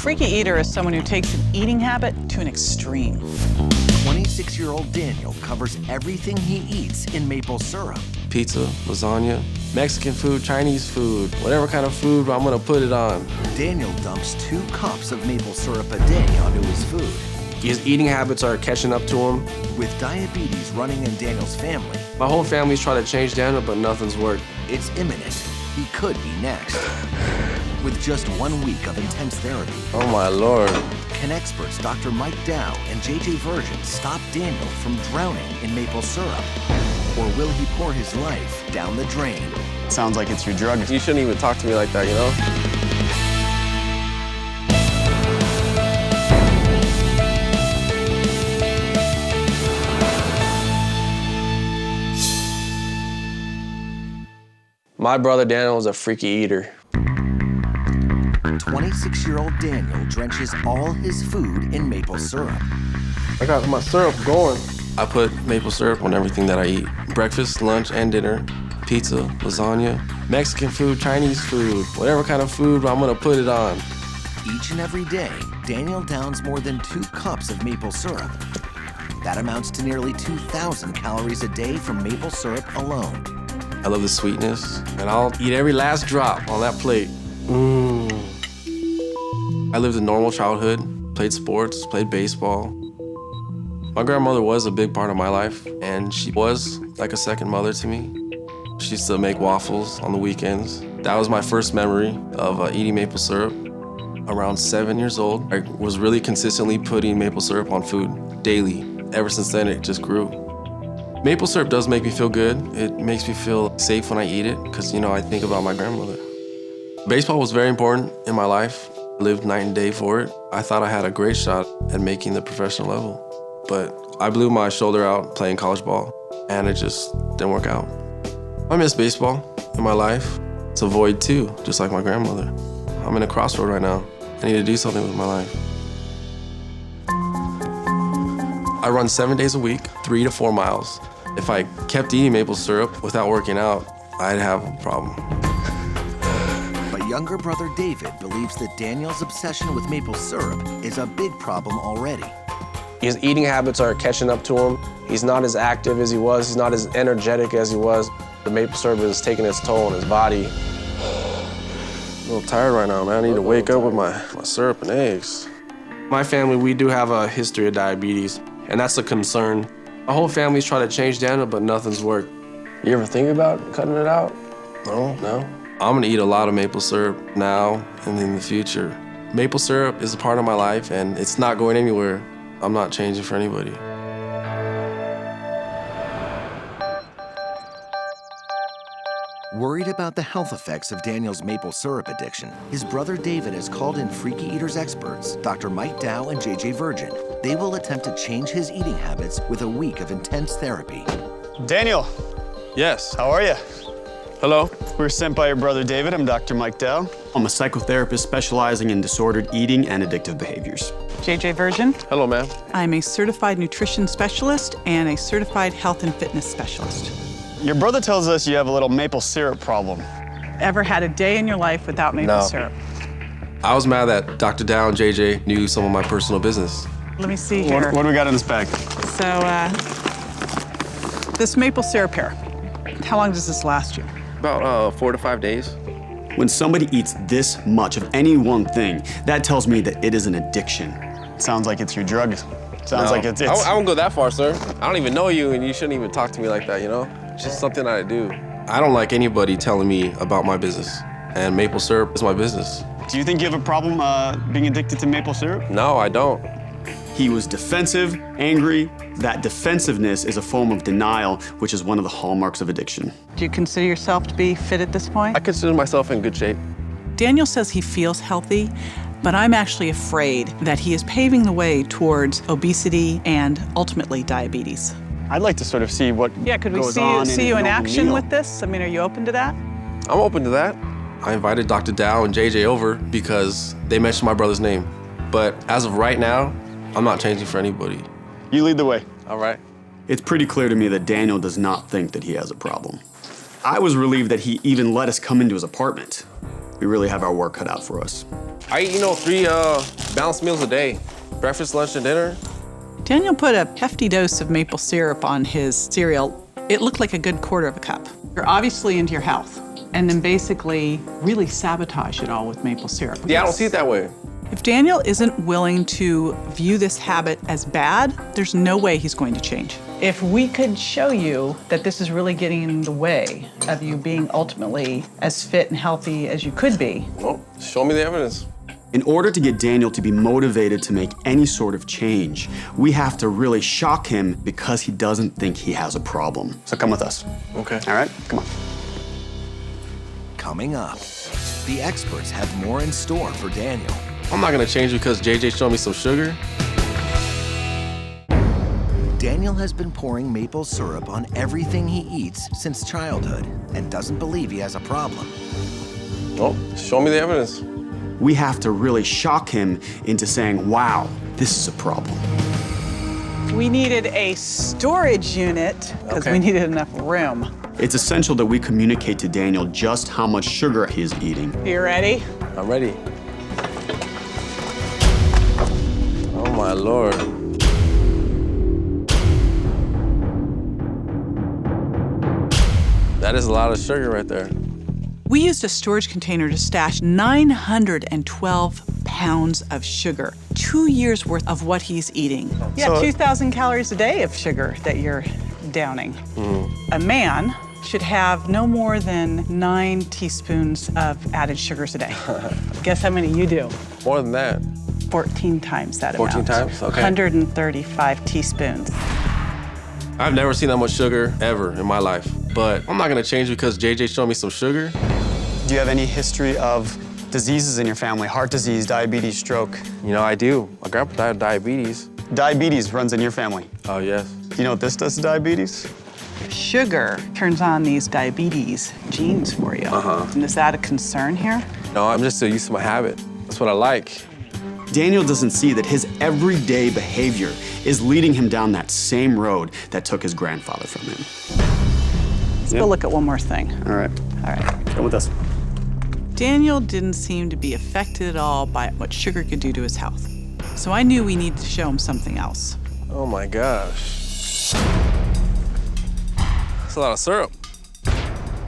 freaky eater is someone who takes an eating habit to an extreme. 26-year-old Daniel covers everything he eats in maple syrup. Pizza, lasagna, Mexican food, Chinese food, whatever kind of food, I'm gonna put it on. Daniel dumps 2 cups of maple syrup a day onto his food. His eating habits are catching up to him. With diabetes running in Daniel's family, My whole family's trying to change Daniel, but nothing's worked. it's imminent. He could be next. With just 1 week of intense therapy, Oh my Lord. can experts Dr. Mike Dow and JJ Virgin stop Daniel from drowning in maple syrup? Or will he pour his life down the drain? Sounds like it's your drug. You shouldn't even talk to me like that, you know? My brother Daniel was a freaky eater. 26-year-old Daniel drenches all his food in maple syrup. I got my syrup going. I put maple syrup on everything that I eat. Breakfast, lunch, and dinner. Pizza, lasagna, Mexican food, Chinese food, whatever kind of food, I'm gonna put it on. Each and every day, Daniel downs more than 2 cups of maple syrup. That amounts to nearly 2,000 calories a day from maple syrup alone. I love the sweetness, and I'll eat every last drop on that plate. I lived a normal childhood, played sports, played baseball. My grandmother was a big part of my life, and she was like a second mother to me. She used to make waffles on the weekends. That was my first memory of eating maple syrup. Around 7 years old, I was really consistently putting maple syrup on food daily. Ever since then, it just grew. Maple syrup does make me feel good. It makes me feel safe when I eat it because, I think about my grandmother. Baseball was very important in my life. I lived night and day for it. I thought I had a great shot at making the professional level, but I blew my shoulder out playing college ball, and it just didn't work out. I miss baseball in my life. It's a void too, just like my grandmother. I'm in a crossroad right now. I need to do something with my life. I run 7 days a week, 3 to 4 miles. If I kept eating maple syrup without working out, I'd have a problem. But younger brother David believes that Daniel's obsession with maple syrup is a big problem already. His eating habits are catching up to him. He's not as active as he was. He's not as energetic as he was. The maple syrup is taking its toll on his body. I'm a little tired right now, man. I need to wake up with my syrup and eggs. My family, we do have a history of diabetes, and that's a concern. My whole family's trying to change Daniel, but nothing's worked. You ever think about cutting it out? No. I'm gonna eat a lot of maple syrup now and in the future. Maple syrup is a part of my life, and it's not going anywhere. I'm not changing for anybody. Worried about the health effects of Daniel's maple syrup addiction, his brother David has called in Freaky Eaters experts, Dr. Mike Dow and JJ Virgin. They will attempt to change his eating habits with a week of intense therapy. Daniel, Yes. how are you? Hello? We're sent by your brother David. I'm Dr. Mike Dow. I'm a psychotherapist specializing in disordered eating and addictive behaviors. JJ Virgin. Hello, ma'am. I'm a certified nutrition specialist and a certified health and fitness specialist. Your brother tells us you have a little maple syrup problem. Ever had a day in your life without maple No. syrup? I was mad that Dr. Dow and JJ knew some of my personal business. Let me see here. What do we got in this bag? So, this maple syrup here, how long does this last you? About 4 to 5 days. When somebody eats this much of any one thing, that tells me that it is an addiction. Sounds like it's your drug. Sounds like it's... I won't go that far, sir. I don't even know you, and you shouldn't even talk to me like that, It's just something I do. I don't like anybody telling me about my business, and maple syrup is my business. Do you think you have a problem being addicted to maple syrup? No, I don't. He was defensive, angry. That defensiveness is a form of denial, which is one of the hallmarks of addiction. Do you consider yourself to be fit at this point? I consider myself in good shape. Daniel says he feels healthy, but I'm actually afraid that he is paving the way towards obesity and ultimately diabetes. I'd like to sort of see what Could we goes see on you in a normal action meal. with this? I mean, are you open to that? I'm open to that. I invited Dr. Dow and JJ over because they mentioned my brother's name. But as of right now, I'm not changing for anybody. You lead the way. All right. It's pretty clear to me that Daniel does not think that he has a problem. I was relieved that he even let us come into his apartment. We really have our work cut out for us. I eat, 3 balanced meals a day. Breakfast, lunch, and dinner. Daniel put a hefty dose of maple syrup on his cereal. It looked like a good quarter of a cup. You're obviously into your health, and then basically really sabotage it all with maple syrup. Yeah, I don't see it that way. If Daniel isn't willing to view this habit as bad, there's no way he's going to change. If we could show you that this is really getting in the way of you being ultimately as fit and healthy as you could be. Well, show me the evidence. In order to get Daniel to be motivated to make any sort of change, we have to really shock him because he doesn't think he has a problem. So come with us. Okay. All right, come on. Coming up, the experts have more in store for Daniel. I'm not gonna change because JJ showed me some sugar. Daniel has been pouring maple syrup on everything he eats since childhood and doesn't believe he has a problem. Well, show me the evidence. We have to really shock him into saying, wow, this is a problem. We needed a storage unit because we needed enough room. It's essential that we communicate to Daniel just how much sugar he is eating. You ready? I'm ready. Oh my Lord. That is a lot of sugar right there. We used a storage container to stash 912 pounds of sugar, 2 years worth of what he's eating. Yeah, So- 2,000 calories a day of sugar that you're downing. A man should have no more than 9 teaspoons of added sugars a day. Guess how many you do? More than that. 14 times that 14 amount. times? Okay. 135 teaspoons. I've never seen that much sugar ever in my life, but I'm not gonna change because JJ showed me some sugar. Do you have any history of diseases in your family? Heart disease, diabetes, stroke? I do. My grandpa died of diabetes. Diabetes runs in your family. Oh, yes. You know what this does to diabetes? Sugar turns on these diabetes genes for you. And is that a concern here? No, I'm just so used to my habit. That's what I like. Daniel doesn't see that his everyday behavior is leading him down that same road that took his grandfather from him. Let's go look at one more thing. All right, All right. come with us. Daniel didn't seem to be affected at all by what sugar could do to his health. So I knew we needed to show him something else. Oh my gosh. That's a lot of syrup.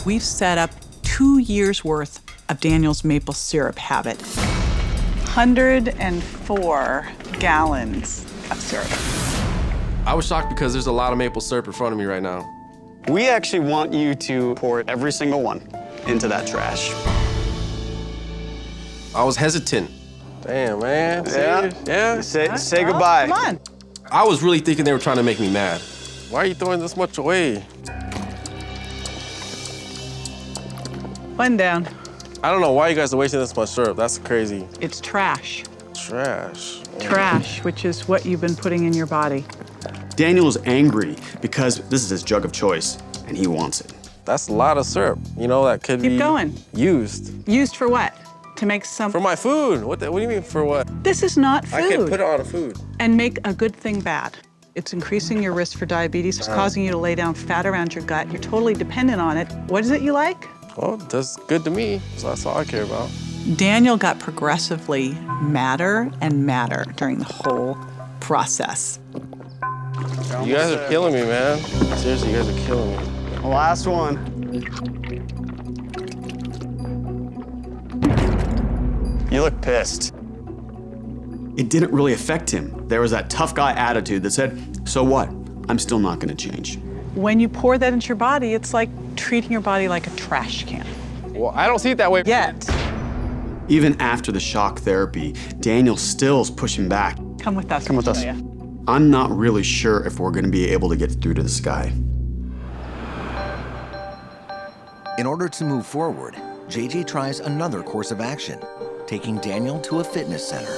We've set up 2 years worth of Daniel's maple syrup habit. 104 gallons of syrup. I was shocked because there's a lot of maple syrup in front of me right now. We actually want you to pour every single one into that trash. I was hesitant. Damn, man. Yeah. Serious? Yeah? Say Well, goodbye. Come on. I was really thinking they were trying to make me mad. Why are you throwing this much away? One down. I don't know why you guys are wasting this much syrup. That's crazy. It's trash. Trash. Trash, which is what you've been putting in your body. Daniel is angry because this is his jug of choice and he wants it. That's a lot of syrup. That could be Keep going. used. Used for what? To make some. For my food. What do you mean for what? This is not food. I can't put it on a food. And make a good thing bad. It's increasing your risk for diabetes. It's causing you to lay down fat around your gut. You're totally dependent on it. What is it you like? Well, that's good to me. So that's all I care about. Daniel got progressively madder and madder during the whole process. You guys are killing me, man. Seriously, you guys are killing me. Last one. You look pissed. It didn't really affect him. There was that tough guy attitude that said, so what? I'm still not gonna change. When you pour that into your body, it's like treating your body like a trash can. Well, I don't see it that way. Yet, Even after the shock therapy, Daniel still's pushing back. come with us. Come with I'll us. show you. I'm not really sure if we're gonna be able to get through to this guy. In order to move forward, JJ tries another course of action, taking Daniel to a fitness center.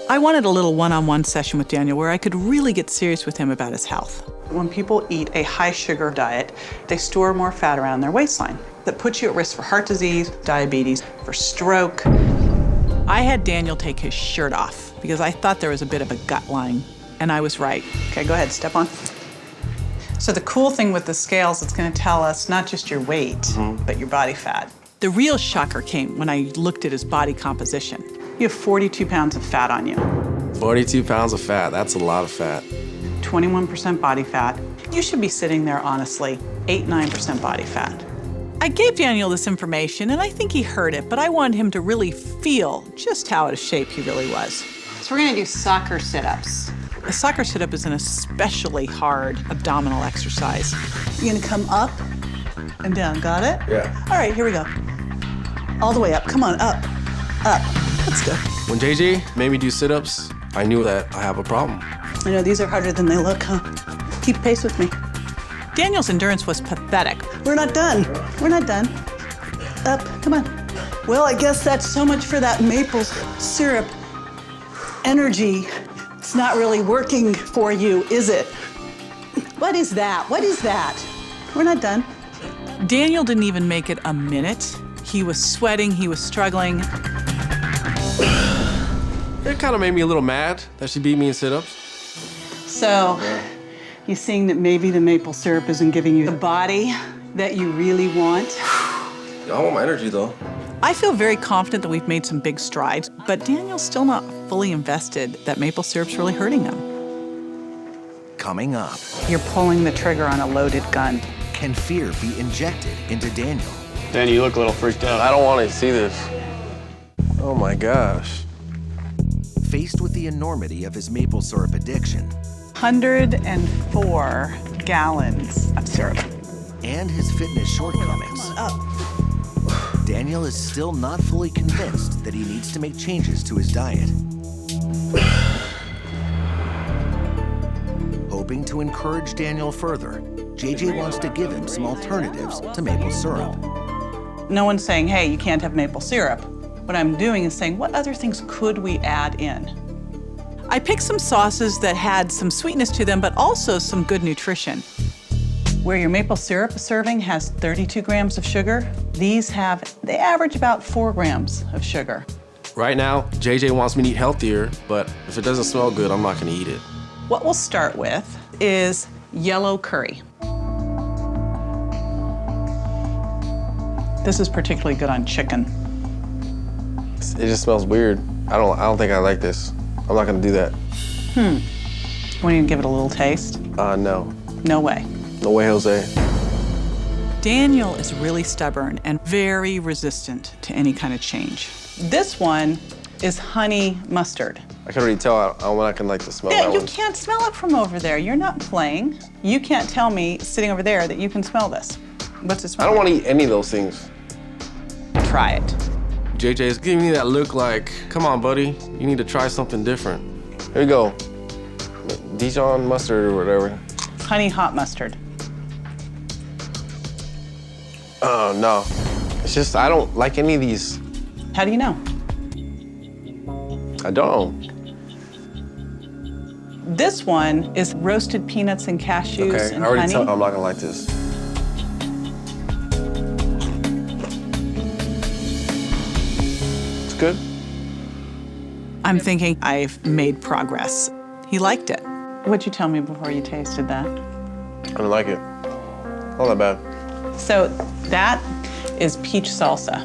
I wanted a little one-on-one session with Daniel where I could really get serious with him about his health. When people eat a high-sugar diet, they store more fat around their waistline. That puts you at risk for heart disease, diabetes, for stroke. I had Daniel take his shirt off because I thought there was a bit of a gut line, and I was right. Okay, go ahead, step on. So the cool thing with the scales, it's gonna tell us not just your weight, but your body fat. The real shocker came when I looked at his body composition. You have 42 pounds of fat on you. 42 pounds of fat, that's a lot of fat. 21% body fat. You should be sitting there, honestly, 8-9% body fat. I gave Daniel this information, and I think he heard it, but I wanted him to really feel just how out of shape he really was. So we're gonna do soccer sit-ups. A soccer sit-up is an especially hard abdominal exercise. You're gonna come up and down, got it? Yeah. All right, here we go. All the way up, come on, up, up. Let's go. When JJ made me do sit-ups, I knew that I have a problem. I know these are harder than they look, huh? Keep pace with me. Daniel's endurance was pathetic. We're not done. We're not done. Up, come on. Well, I guess that's so much for that maple syrup energy. It's not really working for you, is it? What is that? What is that? We're not done. Daniel didn't even make it a minute. He was sweating, he was struggling. It kind of made me a little mad that she beat me in sit-ups. So, you're seeing that maybe the maple syrup isn't giving you the body that you really want? I want my energy though. I feel very confident that we've made some big strides, but Daniel's still not fully invested that maple syrup's really hurting him. Coming up, You're pulling the trigger on a loaded gun. can fear be injected into Daniel? Danny, you look a little freaked out. I don't want to see this. Oh my gosh. Faced with the enormity of his maple syrup addiction 104 gallons of syrup. and his fitness shortcomings, Up. Daniel is still not fully convinced that he needs to make changes to his diet. Hoping to encourage Daniel further, JJ wants to give him some alternatives to maple syrup. No one's saying, hey, you can't have maple syrup. What I'm doing is saying, what other things could we add in? I picked some sauces that had some sweetness to them, but also some good nutrition. Where your maple syrup serving has 32 grams of sugar, these they average about 4 grams of sugar. Right now, JJ wants me to eat healthier, but if it doesn't smell good, I'm not gonna eat it. What we'll start with is yellow curry. This is particularly good on chicken. It just smells weird. I don't think I like this. I'm not gonna do that. Want to give it a little taste? No. No way. No way, Jose. Daniel is really stubborn and very resistant to any kind of change. This one is honey mustard. I can already tell I'm not gonna like the smell of Yeah, that you one. can't smell it from over there. You're not playing. You can't tell me sitting over there that you can smell this. What's it I smell don't like? want to eat any of those things. Try it. JJ is giving me that look like, come on, buddy, you need to try something different. Here you go. Dijon mustard or whatever. Honey hot mustard. Oh, no. It's just, I don't like any of these. How do you know? I don't. This one is roasted peanuts and cashews Okay, and I already honey. tell I'm not gonna like this. It's good. I'm thinking I've made progress. He liked it. What'd you tell me before you tasted that? I don't like it. Not that bad. So that is peach salsa.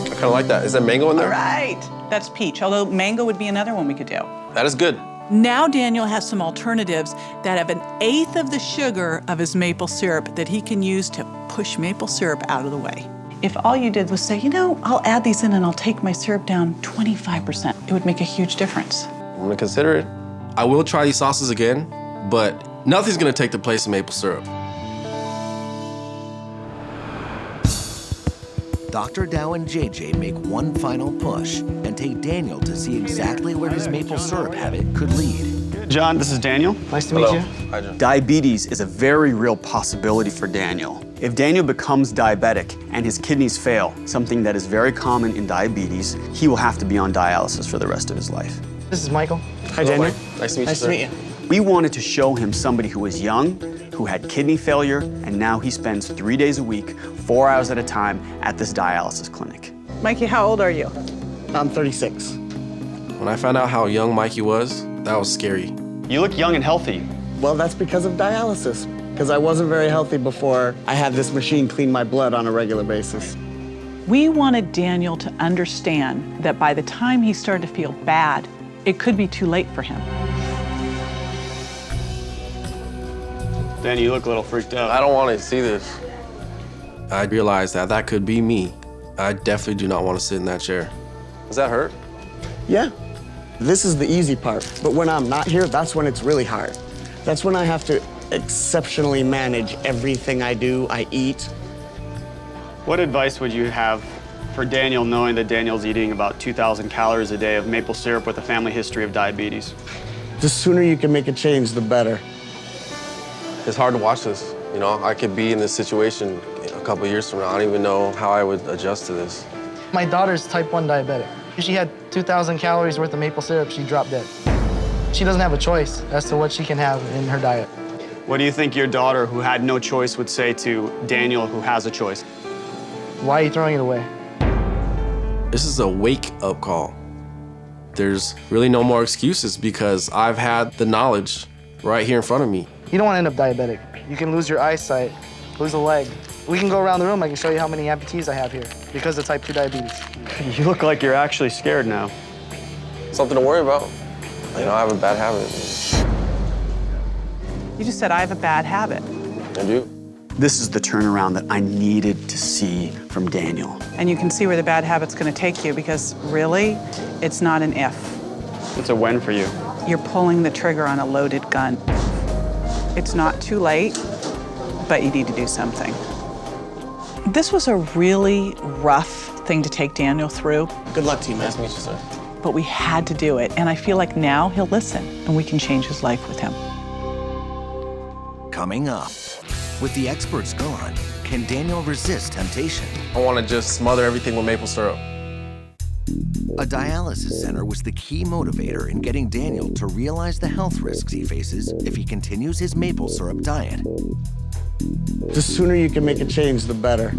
I kind of like that. Is there mango in there? All right, that's peach, although mango would be another one we could do. That is good. Now Daniel has some alternatives that have 1/8 of the sugar of his maple syrup that he can use to push maple syrup out of the way. If all you did was say, you know, I'll add these in and I'll take my syrup down 25%, it would make a huge difference. I'm gonna consider it. I will try these sauces again, but nothing's gonna take the place of maple syrup. Dr. Dow and JJ make one final push and take Daniel to see exactly where his maple syrup habit could lead. John, this is Daniel. Nice to meet you. Hi, John. Diabetes is a very real possibility for Daniel. If Daniel becomes diabetic and his kidneys fail, something that is very common in diabetes, he will have to be on dialysis for the rest of his life. This is Michael. Hi, Hello, Daniel. Mike. Nice to meet you, Nice sir. to meet you. We wanted to show him somebody who was young, who had kidney failure, and now he spends 3 days a week, 4 hours at a time at this dialysis clinic. Mikey, how old are you? I'm 36. When I found out how young Mikey was, that was scary. You look young and healthy. Well, that's because of dialysis. because I wasn't very healthy before I had this machine clean my blood on a regular basis. We wanted Daniel to understand that by the time he started to feel bad, it could be too late for him. Danny, you look a little freaked out. I don't want to see this. I realized that that could be me. I definitely do not want to sit in that chair. Does that hurt? Yeah, this is the easy part. But when I'm not here, that's when it's really hard. That's when I have to exceptionally manage everything I do, I eat. What advice would you have for Daniel, knowing that Daniel's eating about 2,000 calories a day of maple syrup with a family history of diabetes? The sooner you can make a change, the better. It's hard to watch this. You know, I could be in this situation a couple years from now. I don't even know how I would adjust to this. My daughter's type 1 diabetic. She had 2,000 calories worth of maple syrup, she dropped dead. She doesn't have a choice as to what she can have in her diet. What do you think your daughter, who had no choice, would say to Daniel, who has a choice? Why are you throwing it away? This is a wake-up call. There's really no more excuses because I've had the knowledge right here in front of me. You don't want to end up diabetic. You can lose your eyesight, lose a leg. We can go around the room, I can show you how many amputees I have here because of type 2 diabetes. You look like you're actually scared now. Something to worry about. You know, I have a bad habit. You just said, I have a bad habit. I do. This is the turnaround that I needed to see from Daniel. And you can see where the bad habit's going to take you because really, it's not an if. It's a when for you. You're pulling the trigger on a loaded gun. It's not too late, but you need to do something. This was a really rough thing to take Daniel through, Good luck to you, man. Nice to meet you, sir. but we had to do it. And I feel like now he'll listen and we can change his life with him. Coming up, with the experts gone, can Daniel resist temptation? I want to just smother everything with maple syrup. A dialysis center was the key motivator in getting Daniel to realize the health risks he faces if he continues his maple syrup diet. The sooner you can make a change, the better.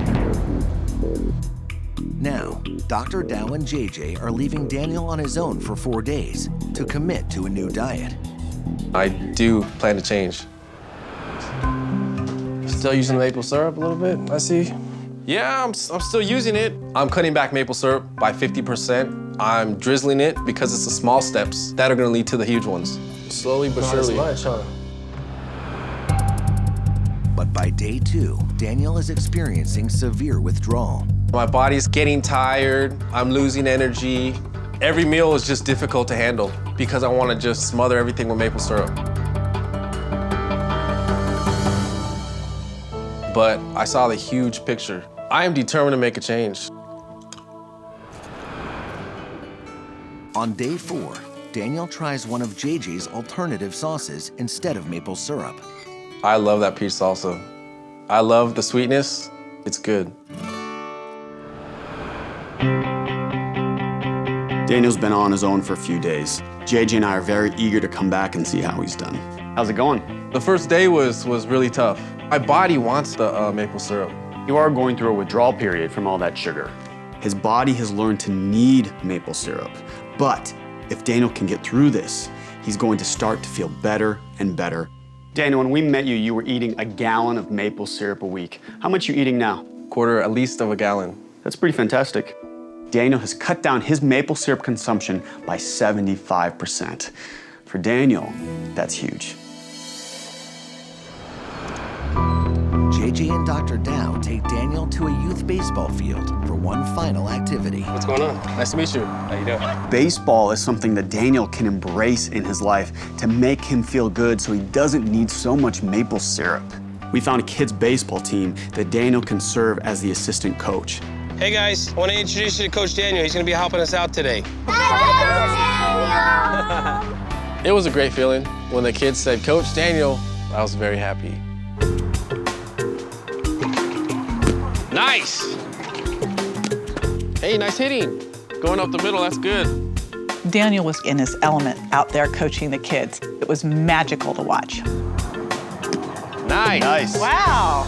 Now, Dr. Dow and JJ are leaving Daniel on his own for 4 days to commit to a new diet. I do plan to change. Still using maple syrup a little bit, I see. Yeah, I'm still using it. I'm cutting back maple syrup by 50%. I'm drizzling it because it's the small steps that are gonna lead to the huge ones. Slowly but surely. But by day 2, Daniel is experiencing severe withdrawal. My body's getting tired, I'm losing energy. Every meal is just difficult to handle because I wanna just smother everything with maple syrup. But I saw the huge picture. I am determined to make a change. On day 4, Daniel tries one of JJ's alternative sauces instead of maple syrup. I love that peach salsa. I love the sweetness. It's good. Daniel's been on his own for a few days. JJ and I are very eager to come back and see how he's done. How's it going? The first day was really tough. My body wants the maple syrup. You are going through a withdrawal period from all that sugar. His body has learned to need maple syrup. But if Daniel can get through this, he's going to start to feel better and better. Daniel, when we met you, you were eating a gallon of maple syrup a week. How much are you eating now? Quarter at least of a gallon. That's pretty fantastic. Daniel has cut down his maple syrup consumption by 75%. For Daniel, that's huge. JJ and Dr. Dow take Daniel to a youth baseball field for one final activity. What's going on? Nice to meet you. How you doing? Baseball is something that Daniel can embrace in his life to make him feel good so he doesn't need so much maple syrup. We found a kids' baseball team that Daniel can serve as the assistant coach. Hey guys, I want to introduce you to Coach Daniel. He's going to be helping us out today. It was a great feeling. When the kids said, Coach Daniel, I was very happy. Nice! Hey, nice hitting. Going up the middle, that's good. Daniel was in his element out there coaching the kids. It was magical to watch. Nice. Nice. Wow.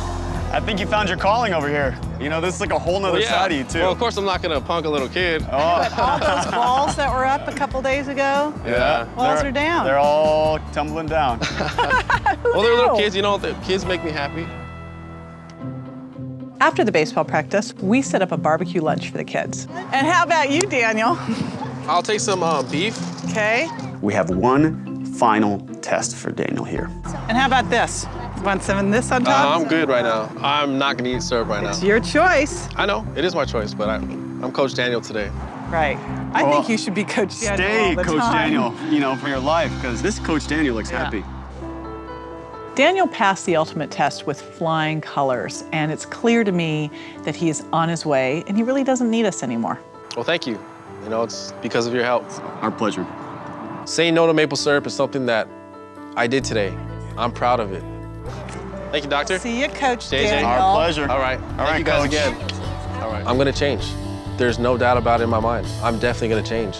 I think you found your calling over here. You know, this is like a whole nother side of you, too. Well, of course I'm not gonna punk a little kid. All those balls that were up a couple days ago, Yeah. balls are down. They're all tumbling down. It Well, they're little kids, you know, the kids make me happy. After the baseball practice, we set up a barbecue lunch for the kids. And how about you, Daniel? I'll take some beef. Okay. We have one final test for Daniel here. And how about this? You want some of this on top? I'm good right now. I'm not gonna eat syrup right now. It's your choice. I know, it is my choice, but I'm Coach Daniel today. Right. I think you should be Coach Daniel Stay all the Coach time. Daniel, you know, for your life, because this Coach Daniel looks happy. Daniel passed the ultimate test with flying colors, and it's clear to me that he is on his way, and he really doesn't need us anymore. Well, thank you. You know, it's because of your help. Our pleasure. Saying no to maple syrup is something that I did today. I'm proud of it. Thank you, doctor. See you, Coach JJ. Daniel. Our pleasure. All right. Thank you guys Coach. again. All right. I'm gonna change. There's no doubt about it in my mind. I'm definitely gonna change.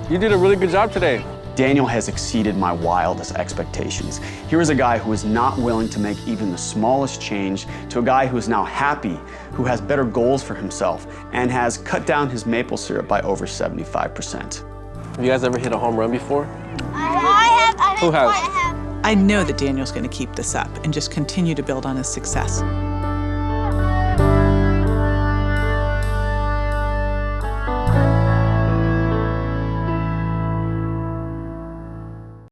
You did a really good job today. Daniel has exceeded my wildest expectations. Here is a guy who is not willing to make even the smallest change to a guy who is now happy, who has better goals for himself, and has cut down his maple syrup by over 75%. Have you guys ever hit a home run before? I have. Who has? I know that Daniel's going to keep this up and just continue to build on his success.